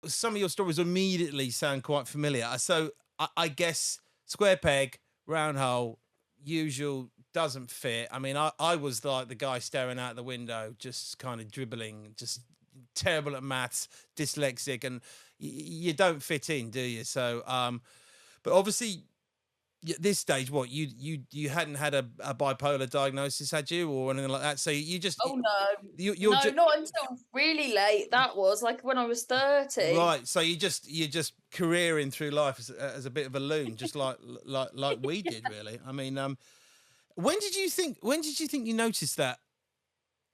some of your stories immediately sound quite familiar. So I guess square peg, round hole, usual doesn't fit. I mean, I was like the guy staring out the window, just kind of dribbling, just terrible at maths, dyslexic, and you don't fit in, do you? So, but obviously at this stage, what you hadn't had a bipolar diagnosis, had you, or anything like that? So you just Oh no, you're no, just not until really late. That was like when I was 30. right. So you're just careering through life as a bit of a loon, just like we did, really. I mean, when did you think you noticed that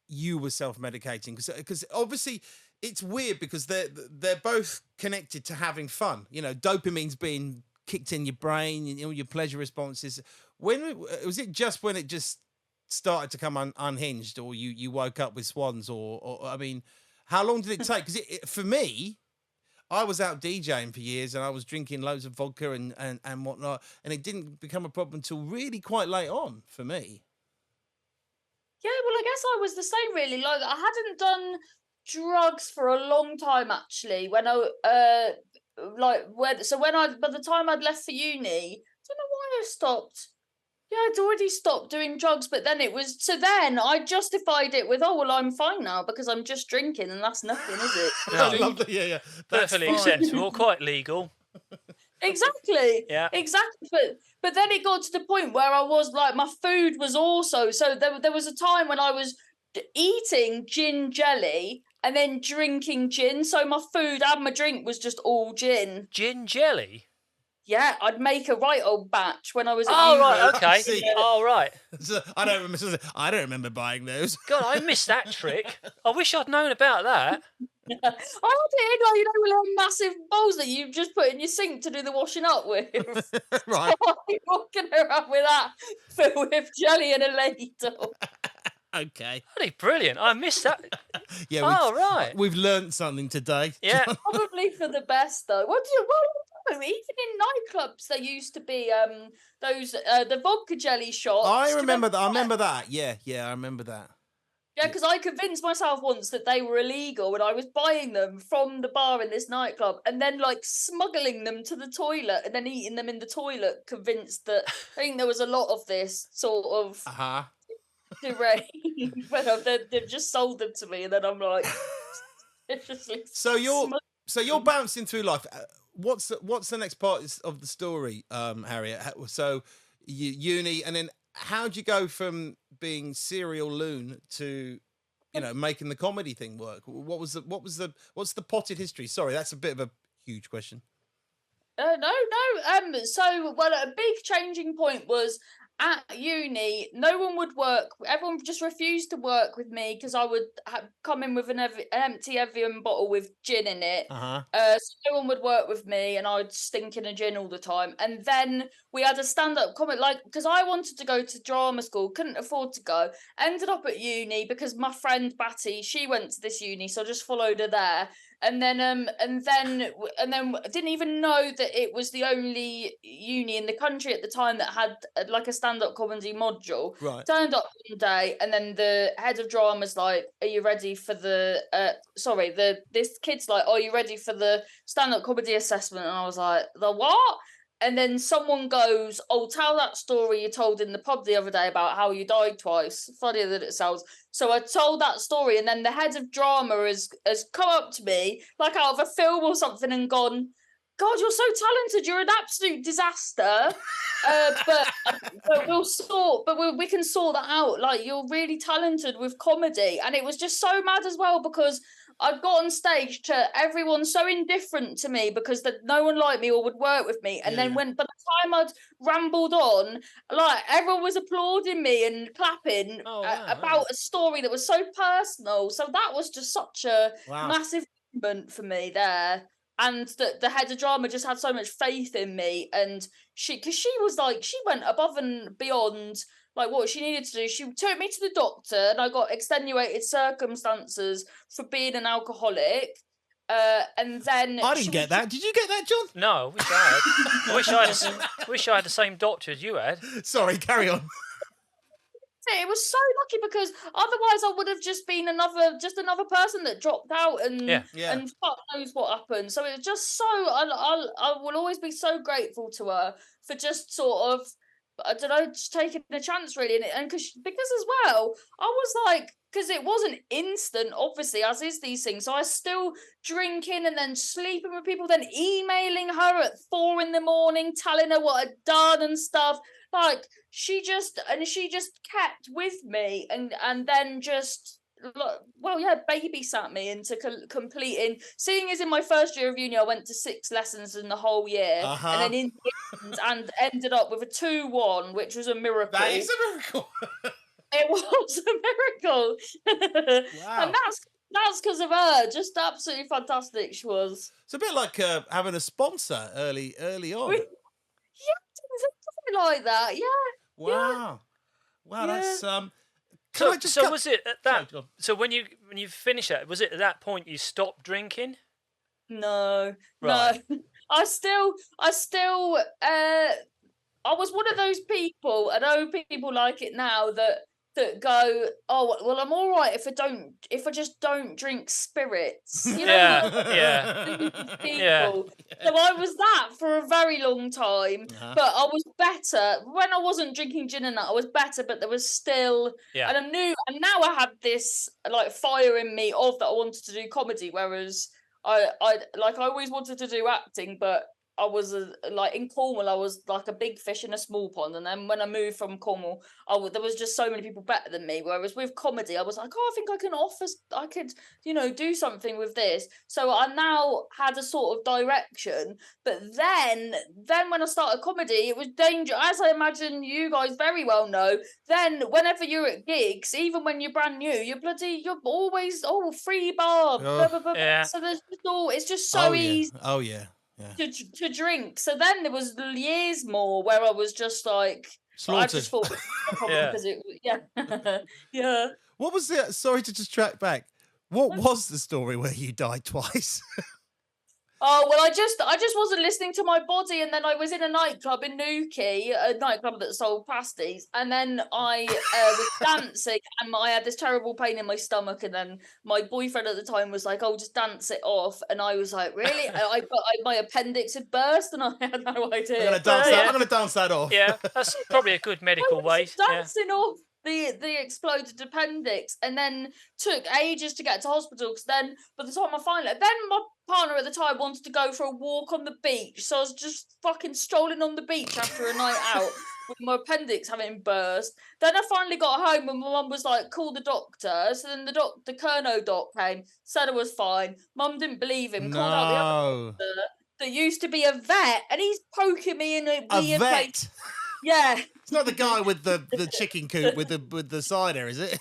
you were self-medicating? Because obviously it's weird because they're both connected to having fun. You know, dopamine's being kicked in your brain, you know, your pleasure responses. When was it? Just when it just started to come unhinged, or you woke up with swans, or I mean, how long did it take? Because for me, I was out DJing for years and I was drinking loads of vodka and whatnot, and it didn't become a problem until really quite late on for me. Yeah, well, I guess I was the same really. Like I hadn't done drugs for a long time actually. When I when I by the time I'd left for uni, I don't know why I stopped. Yeah, I'd already stopped doing drugs, but then it was so then I justified it with, oh well, I'm fine now because I'm just drinking and that's nothing, is it? I No. love that. Yeah, that's Perfectly fine. acceptable, quite legal. Exactly. Yeah. Exactly. But then it got to the point where I was like, my food was also so there was a time when I was eating gin jelly and then drinking gin. So my food and my drink was just all gin. Gin jelly? Yeah, I'd make a right old batch when I was at Oh, uni. right, okay. See. Oh, right. So, I don't remember buying those. God, I missed that trick. I wish I'd known about that. I had it in, like, you know, little massive bowls that you just put in your sink to do the washing up with. Right. So I'm walking around with that filled with jelly and a ladle. Okay. Bloody brilliant. I missed that. Yeah. Oh, right. We've learned something today. Yeah. Probably for the best, though. Even in nightclubs, there used to be those the vodka jelly shots. I Do you remember that. I remember that. Yeah, I remember that. Yeah, because I convinced myself once that they were illegal and I was buying them from the bar in this nightclub and then like smuggling them to the toilet and then eating them in the toilet, convinced that I think there was a lot of this sort of terrain when they've just sold them to me and then I'm like So you're bouncing through life. What's the next part of the story, Harriet? So uni, and then how'd you go from being serial loon to, you know, making the comedy thing work? What's the potted history? Sorry, that's a bit of a huge question. No. So, well, a big changing point was at uni. No one would work. Everyone just refused to work with me because I would come in with an empty Evian bottle with gin in it. So no one would work with me, and I'd stink in a gin all the time. And then we had a stand-up comedy, like because I wanted to go to drama school, couldn't afford to go. Ended up at uni because my friend Batty, she went to this uni, so I just followed her there. And then didn't even know that it was the only uni in the country at the time that had like a stand-up comedy module. Right. Turned up one day, and then the head of drama's like, "Are you ready for the?" This kid's like, "Are you ready for the stand-up comedy assessment?" And I was like, "The what?" And then someone goes, "Oh, tell that story you told in the pub the other day about how you died twice." Funnier than it sounds. So I told that story, and then the head of drama has come up to me, like out of a film or something, and gone, "God, you're so talented. You're an absolute disaster. But we can sort that out. Like, you're really talented with comedy." And it was just so mad as well because I'd got on stage to everyone so indifferent to me because that no one liked me or would work with me. And then by the time I'd rambled on, like everyone was applauding me and clapping about a story that was so personal. So that was just such a massive moment for me there. And the head of drama just had so much faith in me, and she was like, she went above and beyond like what she needed to do. She took me to the doctor, and I got extenuated circumstances for being an alcoholic. And then I didn't get that. Did you get that, John? No, I wish I had. Wish I had the same doctor as you had. Sorry, carry on. It was so lucky because otherwise I would have just been another person that dropped out and fuck knows what happened. So it was just so I will always be so grateful to her for just sort of, I don't know, just taking a chance really, and because as well I was like, because it wasn't instant, obviously, as is these things. So I was still drinking and then sleeping with people, then emailing her at 4 a.m, telling her what I'd done and stuff. Like she just kept with me, and then just babysat me into completing. Seeing as in my first year of uni, I went to 6 lessons in the whole year, and then in the end, and ended up with a 2-1, which was a miracle. That is a miracle. It was a miracle. Wow. And that's because of her. Just absolutely fantastic she was. It's a bit like having a sponsor early on. Yeah, something like that. Yeah. Wow. Wow, Yeah. that's was it at that? Sorry, so when you finished that, was it at that point you stopped drinking? No. Right. No. I was one of those people, I know people like it now, that go, oh well, I'm all right if I just don't drink spirits. You know, people. So I was that for a very long time, but I was better when I wasn't drinking gin and that. I was better, but there was still, and I knew, and now I had this like fire in me of that I wanted to do comedy, whereas I always wanted to do acting, but I was like in Cornwall, I was like a big fish in a small pond, and then when I moved from Cornwall, there was just so many people better than me. Whereas with comedy, I was like, oh, I think I could, do something with this. So I now had a sort of direction. But then when I started comedy, it was dangerous, as I imagine you guys very well know. Then whenever you're at gigs, even when you're brand new, you're always free bar. Blah, blah, blah. Yeah. So it's just so easy. Oh yeah. Yeah. To drink. So then there was years more where I was just like Slaughtered. I just thought because yeah. What was the? Sorry to just track back. What was the story where you died twice? Oh well, I just wasn't listening to my body, and then I was in a nightclub in Newquay, a nightclub that sold pasties, and then I was dancing, and I had this terrible pain in my stomach, and then my boyfriend at the time was like, "Oh, just dance it off," and I was like, "Really?" My appendix had burst, and I had no idea. I'm gonna dance that off. Yeah, that's probably a good medical way. Dancing off the exploded appendix, and then took ages to get to hospital, because then by the time I finally, then my partner at the time wanted to go for a walk on the beach, so I was just fucking strolling on the beach after a night out with my appendix having burst. Then I finally got home and my mum was like, call the doctor. So then the Kerno doc came, said I was fine. Mum didn't believe him, called out the other doctor that used to be a vet, and he's poking me in a weird place. Yeah. It's not the guy with the chicken coop with the cider, is it?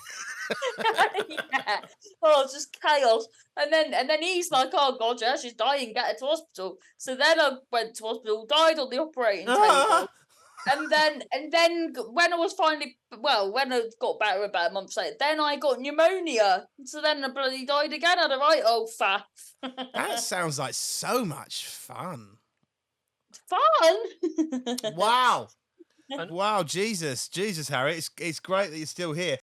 Yeah. Oh, it's just chaos. And then he's like, oh god, yeah, she's dying, get her to hospital. So then I went to hospital, died on the operating table. And then when I was finally, when I got better about a month later, then I got pneumonia. So then I bloody died again. I had a right old faff. That sounds like so much fun. Fun? Wow. Wow, Jesus, Harry, it's great that you're still here.